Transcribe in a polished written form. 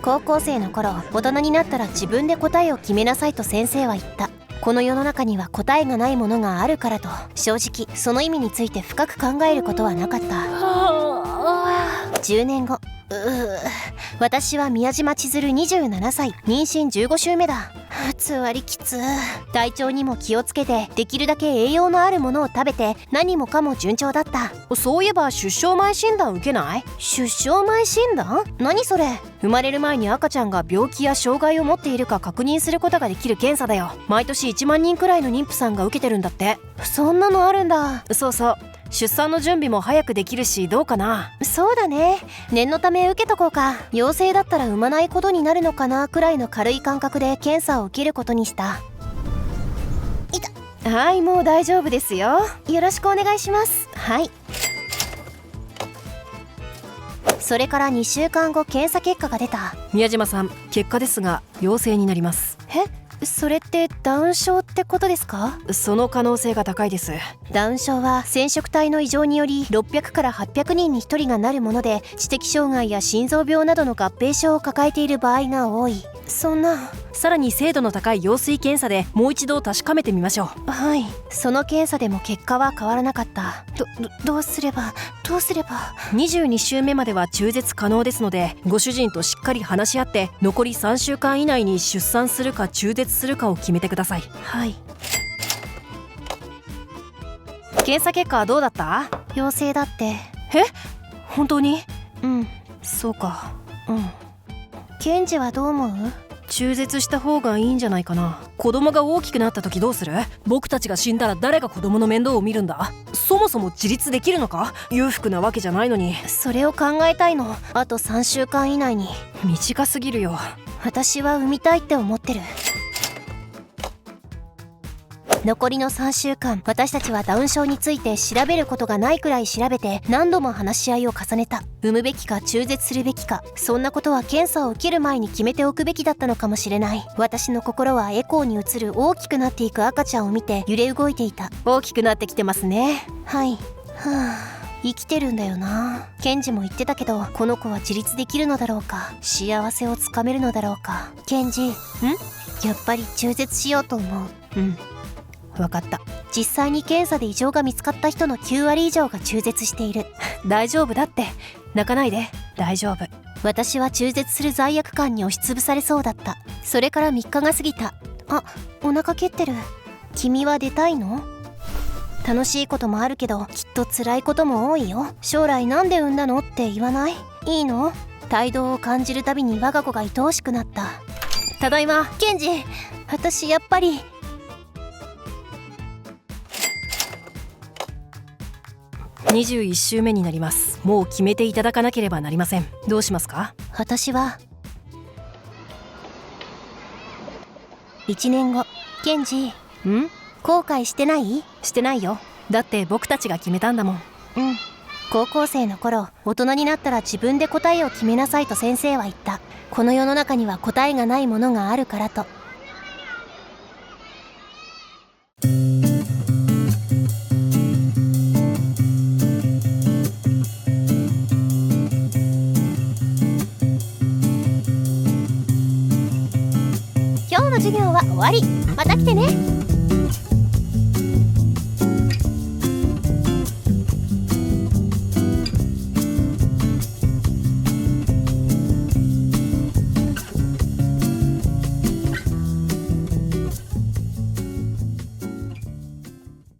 高校生の頃、大人になったら自分で答えを決めなさいと先生は言った。この世の中には答えがないものがあるからと。正直その意味について深く考えることはなかった。10年後、私は宮島千鶴27歳、妊娠15週目だ。つわりきつ。体調にも気をつけて、できるだけ栄養のあるものを食べて、何もかも順調だった。そういえば出生前診断受けない？出生前診断？何それ？生まれる前に赤ちゃんが病気や障害を持っているか確認することができる検査だよ。毎年1万人くらいの妊婦さんが受けてるんだって。そんなのあるんだ。そうそう、出産の準備も早くできるし、どうかな。そうだね、念のため受けとこうか。陽性だったら産まないことになるのかなくらいの軽い感覚で検査を受けることにした。はい、もう大丈夫ですよ。よろしくお願いします。はい。それから2週間後、検査結果が出た。宮島さん、結果ですが陽性になります。それってダウン症ってことですか？その可能性が高いです。ダウン症は染色体の異常により600から800人に1人がなるもので、知的障害や心臓病などの合併症を抱えている場合が多い。そんな。さらに精度の高い羊水検査でもう一度確かめてみましょう。はい。その検査でも結果は変わらなかった。どうすれば。22週目までは中絶可能ですので、ご主人としっかり話し合って、残り3週間以内に出産するか中絶するかを決めてください。はい。検査結果はどうだった？陽性だって。本当に？うん。そうか。ケンジはどう思う？中絶した方がいいんじゃないかな。子供が大きくなった時どうする？僕たちが死んだら誰が子供の面倒を見るんだ？そもそも自立できるのか？裕福なわけじゃないのに。それを考えたいの。あと3週間以内に。短すぎるよ。私は産みたいって思ってる。残りの3週間、私たちはダウン症について調べることがないくらい調べて、何度も話し合いを重ねた。産むべきか中絶するべきか、そんなことは検査を受ける前に決めておくべきだったのかもしれない。私の心はエコーに映る大きくなっていく赤ちゃんを見て揺れ動いていた。大きくなってきてますね。はい。生きてるんだよな。ケンジも言ってたけど、この子は自立できるのだろうか、幸せをつかめるのだろうか。ケンジ、やっぱり中絶しようと思う。わかった。実際に検査で異常が見つかった人の9割以上が中絶している。大丈夫だって、泣かないで。大丈夫。私は中絶する罪悪感に押しつぶされそうだった。それから3日が過ぎた。お腹蹴ってる。君は出たいの？楽しいこともあるけど、きっと辛いことも多いよ。将来なんで産んだのって言わない？いいの？胎動を感じるたびに我が子が愛おしくなった。ただいま。ケンジ、私やっぱり。21週目になります。もう決めていただかなければなりません。どうしますか？私は1年後。ケンジ、後悔してない？してないよ。だって僕たちが決めたんだもん。高校生の頃、大人になったら自分で答えを決めなさいと先生は言った。この世の中には答えがないものがあるからと。今日の授業は終わり。また来てね。